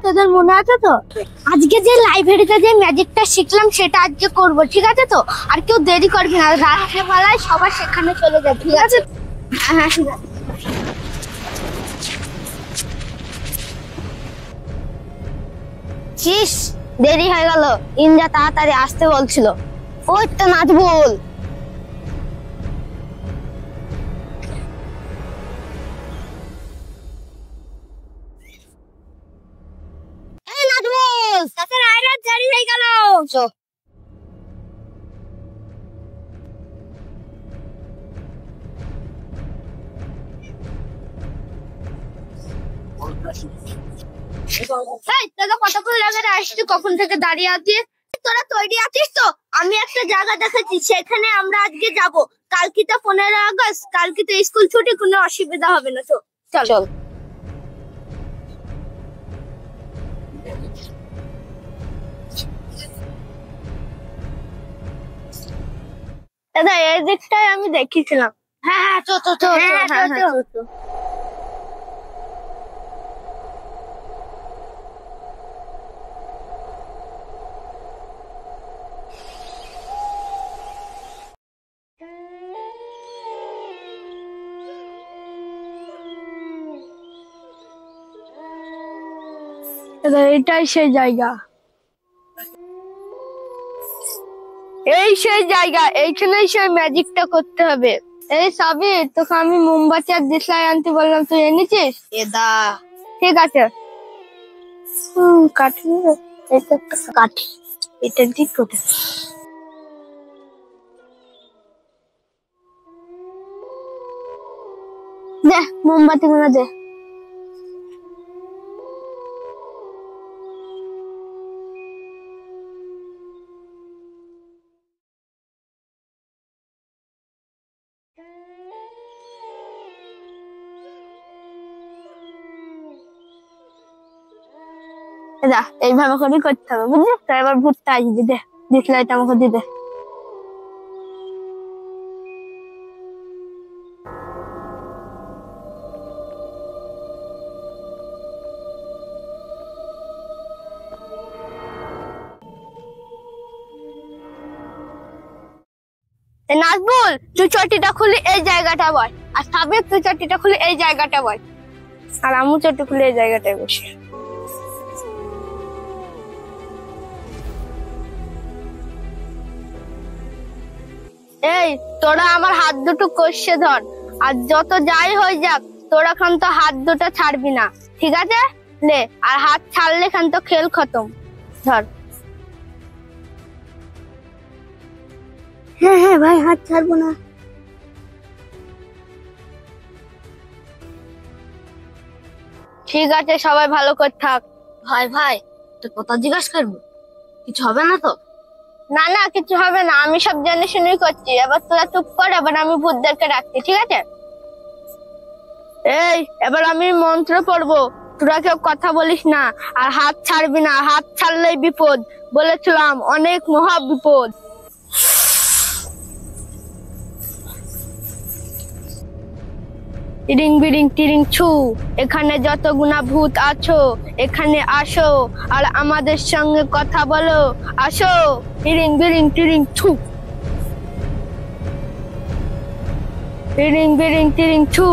তোদের মনে আছে তো? আজকে যে লাইব্রেরিতে যে ম্যাজিকটা শিখলাম সেটা আজকে করবো, ঠিক আছে তো? আর কেউ দেরি করবি না, রাত্রেবেলায় সবার সেখানে চলে যাবে, ঠিক আছে? হ্যাঁ ঠিক আছে। চিস, দেরি হয়ে গেল। ইন্দ্রা তাড়াতাড়ি আসতে বলছিল। ওই তো নাজবুল। এই নাজবুল, তাড়াতাড়ি আয়, রাত দেরি হয়ে গেল। চল। তোরা কতক্ষণ লাগে আসছিস? কখন থেকে দাঁড়িয়ে আছিস? তোরা তৈরি আছিস তো? আমি একটা জায়গা দেখাচ্ছি, সেখানে আমরা আজকে যাব। কালকে তো 15 আগস্ট, কালকে তো স্কুল ছুটি, কোনো অসুবিধা হবে না। তো চল চল। দাদা এই দিকটাই আমি দেখেছিলাম। হ্যাঁ হ্যাঁ চল চল চল। এটাই সেই জায়গা, এই সেই জায়গা, এইখানেই সেই ম্যাজিকটা করতে হবে। এই সাবির, তোকে আমি মোমবাতি আর দেশলাই আনতে বললাম, তুই এনেছিস? এদা ঠিক আছে। কাঠি, এটা একটা কাঠি, এটা ঠিক করে দে, মোমবাতি গুলো দে। এইভাবে করে করতে হবে, বুঝলি তো? এবার ভুট্টা আসবি, দে ডিসলাইট আমাকে দিতে। নাজবুল, তুই চটিটা খুলে এই জায়গাটা বয়, আর সাবির তুই চটিটা খুলে এই জায়গাটা বয়, আর আমু চটি খুলে এই জায়গাটায় বসে। এই তোরা আমার হাত দুটো কষে ধর, আর যত যাই হয়ে যাক তোরা খান তো হাত দুটো ছাড়বি না, ঠিক আছে? লে, আর হাত ছাড়লে খান তো খেল খতম। ধর। হ্যাঁ হ্যাঁ ভাই, হাত ছাড়বো না। ঠিক আছে, সবাই ভালো করে থাক। ভাই ভাই, তুই কথা জিজ্ঞাসা করবো, কিছু হবে না তো? না না, কিছু হবে না, আমি সব জেনে শুনেই করছি। এবার তোরা চুপ কর, এবার আমি ভূতদেরকে ডাকছি, ঠিক আছে? এই এবার আমি মন্ত্র পড়বো, তোরা কেউ কথা বলিস না, আর হাত ছাড়বি না, হাত ছাড়লেই বিপদ, বলেছিলাম অনেক মহা বিপদ। টিরিং বিরিং টিরিং ছু, এখানে যত গুণা ভূত আছো এখানে আসো, আর আমাদের সঙ্গে কথা বলো, আসো। টিরিং বিরিং টিরিং ছু, টিরিং বিরিং টিরিং ছু,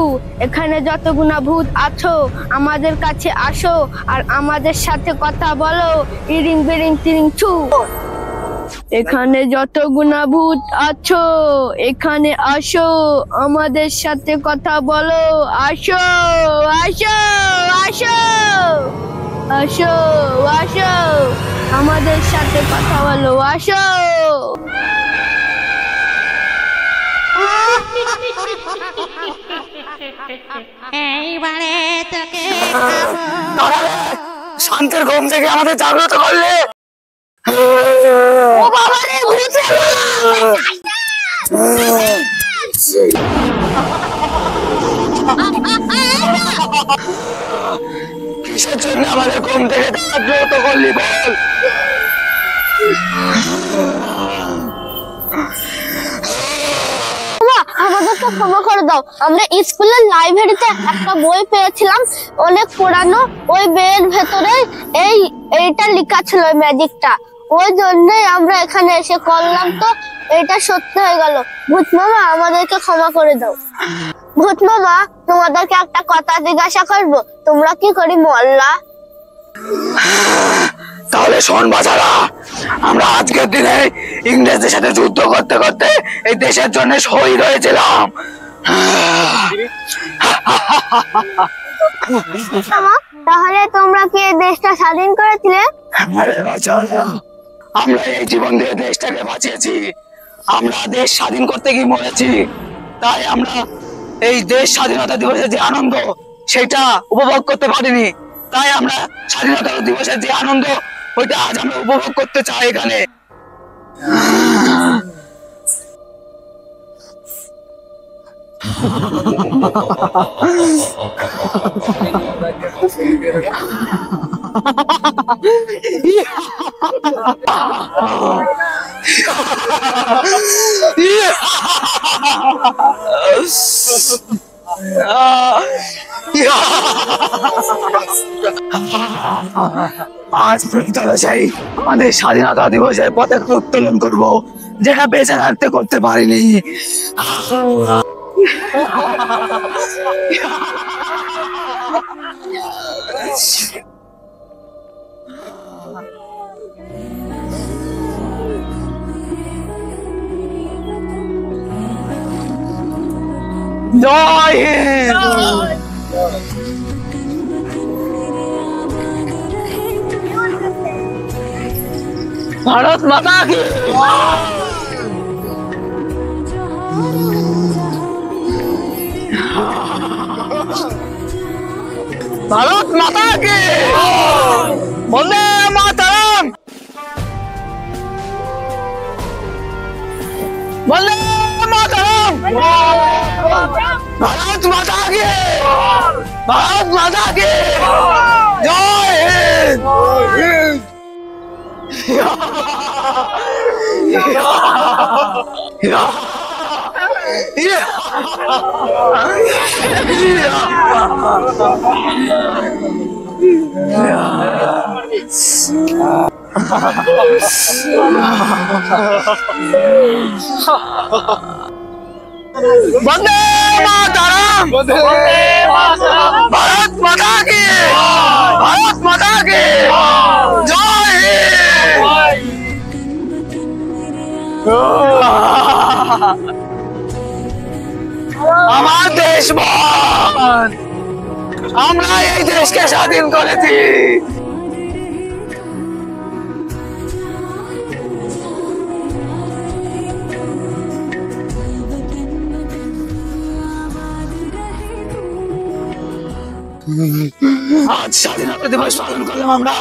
এখানে যত গুণা ভূত আছো আমাদের কাছে আসো, আর আমাদের সাথে কথা বলো, টিরিং বিরিং টিরিং ছু। এখানে যত গুণা ভূত আছো এখানে আসো, আমাদের সাথে কথা বলো, আসো আসো আসো আসো আসো, আমাদের সাথে কথা বলো, আসো। এইবারে তোকে শান্তির ঘুম থেকে আমাদের জাগ্রত করলে। ও বাবা রে, ভূত! কিসের জন্য আমাদের ঘুম থেকে জাগ্রত করলি বল? আমাদেরকে ক্ষমা করে দাও। আমরা স্কুলের লাইব্রেরিতে একটা বই পেয়েছিলাম, অনেক পুরানো। ওই বইয়ের ভেতরে এইটা লেখা ছিল, ম্যাজিকটা। ওই জন্যই আমরা এখানে এসে করলাম, তো এটা সত্যি হয়ে গেল। ভূত মামা, আমাদেরকে ক্ষমা করে দাও। ভূত মামা, তোমাদেরকে একটা কথা জিজ্ঞাসা করবো, তোমরা কি করি মল্লা? তাহলে শোন বাছারা, আমরা আজকের দিনে ইংরেজদের সাথে যুদ্ধ করতে করতে এই দেশের জন্য শহীদ হয়েছিলাম। তাহলে তোমরা কি এই দেশটা স্বাধীন করেছিলে? আরে বাছারা, আমরা এই জীবন দিয়ে দেশটাকে বাঁচিয়েছি। আমরা দেশ স্বাধীন করতে গিয়ে মরেছি, তাই আমরা এই দেশ স্বাধীনতা দিবসের যে আনন্দ সেটা উপভোগ করতে পারিনি। তাই আমরা স্বাধীনতা দিবসের যে আনন্দ ওইটা আজ আমরা উপভোগ করতে চাই এখানে। আজ প্রতিষ্ঠায় আমাদের স্বাধীনতা দিবসের পতাকা উত্তোলন করব, যেটা বেঁচে থাকতে করতে পারিনি। জয় হিন্দ। भारत माता की। भारत माता की। वंदे मातरम। वंदे मातरम। भारत माता की। भारत माता की। जय हिंद। वंदे मातरम। भारत माता की। भारत माता की। जय আমার দেশ মহান, আমরা এই দেশকে স্বাধীন করেছি। আজ স্বাধীনতা দিবস পালন করলাম আমরা,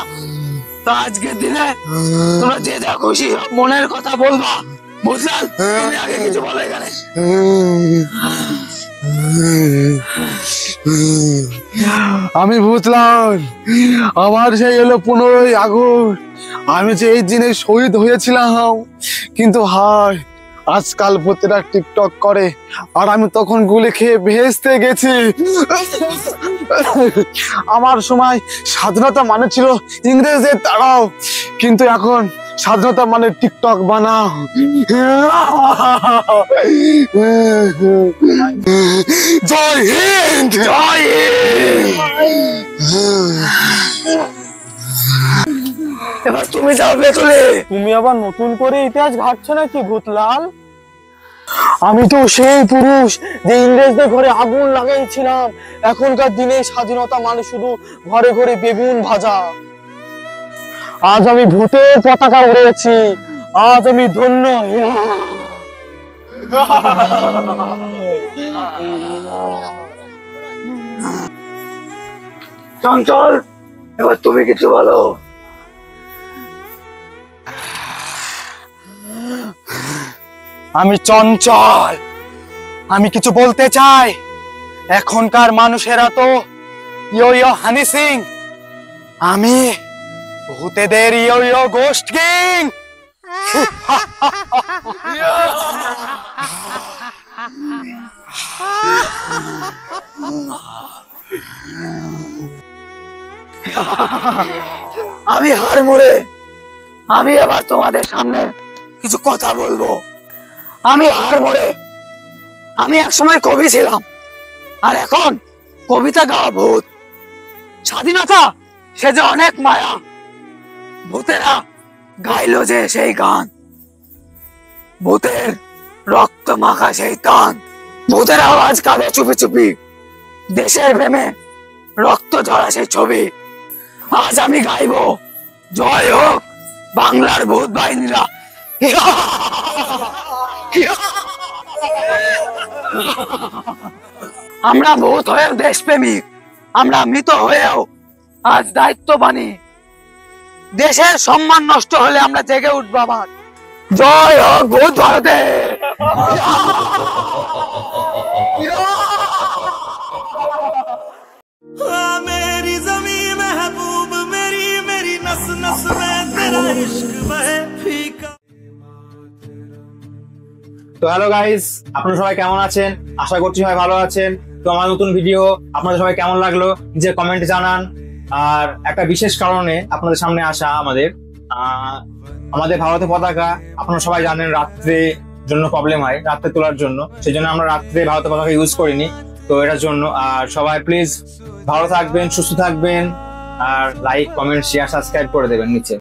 তো আজকের দিনে তোমরা যে যা খুশি মনের কথা বলবা। বুঝলাম, তুমি আগে কিছু বলো এখানে। আমি বুঝলাম, আমার সেই হলো 15ই আগস্ট, আমি যে এই দিনে শহীদ হয়েছিলাম। কিন্তু হায়, আজকাল ভূতেরা টিকটক করে, আর আমি তখন গুলি খেয়ে ভেস্তে গেছি। আমার সময় স্বাধীনতা মানে ছিল ইংরেজদের তাড়াও, কিন্তু এখন স্বাধীনতা মানে টিকটক বানাও। জয় হিন্দ। জয় হিন্দ। এবার তুমি যাও ভেতরে। তুমি আবার নতুন করে ইতিহাস ঘাটছো নাকি ভূতলাল? আমি তো সেই পুরুষ যে ইংরেজদের ঘরে আগুন লাগাইছিলাম। এখনকার দিনে স্বাধীনতা মানে শুধু ঘরে ঘরে বেগুন ভাজা। আজ আমি ভূতের পতাকা উড়েছি, আজ আমি ধন্য। চঞ্চল, এবার তুমি কিছু বলো। আমি চঞ্চল, আমি কিছু বলতে চাই। এখনকার মানুষেরা তো ইয়ো ইয়ো হানি সিং, আমি ভূতেদের ইয়ো ইয়ো গোস্ট কিং। আমি হার মরে আমি এবার তোমাদের সামনে কিছু কথা বলবো। আমি হার মরে আমি একসময় কবি ছিলাম, আর এখন কবিতা গাওয়া ভূত। স্বাধীনতা সে যে অনেক মায়া, ভূতেরা গাইলো যে সেই গান, ভূতের রক্ত মাখা সেই টান। ভূতের আওয়াজ কাঁদে চুপি চুপি, দেশের প্রেমে রক্ত ঝরা সেই ছবি। আজ আমি গাইবো জয় হোক বাংলার ভূত বাহিনীরা। আমরা ভূত হয়েও দেশপ্রেমিক, আমরা মৃত হয়েও আজ দায়িত্ববানী। দেশের সম্মান নষ্ট হলে আমরা জেগে উঠবো আবার। জয় হোক ভূত ভারতে। मेरी जमी महबूब मेरी मेरी नस नस में तेरा इश्क बहे फीका। তো হ্যালো গাইস, আপনারা সবাই কেমন আছেন? আশা করছি সবাই ভালো আছেন। তো আমার নতুন ভিডিও আপনাদের সবাই কেমন লাগলো নিজে কমেন্টে জানান। আর একটা বিশেষ কারণে আপনাদের সামনে আসা আমাদের ভারতের পতাকা আপনারা সবাই জানেন রাত্রে জন্য প্রবলেম হয়, রাত্রে তোলার জন্য, সেই জন্য আমরা রাত্রে ভারতের পতাকা ইউজ করিনি। তো এটার জন্য আর সবাই প্লিজ ভালো থাকবেন, সুস্থ থাকবেন, আর লাইক কমেন্ট শেয়ার সাবস্ক্রাইব করে দেবেন নিচে।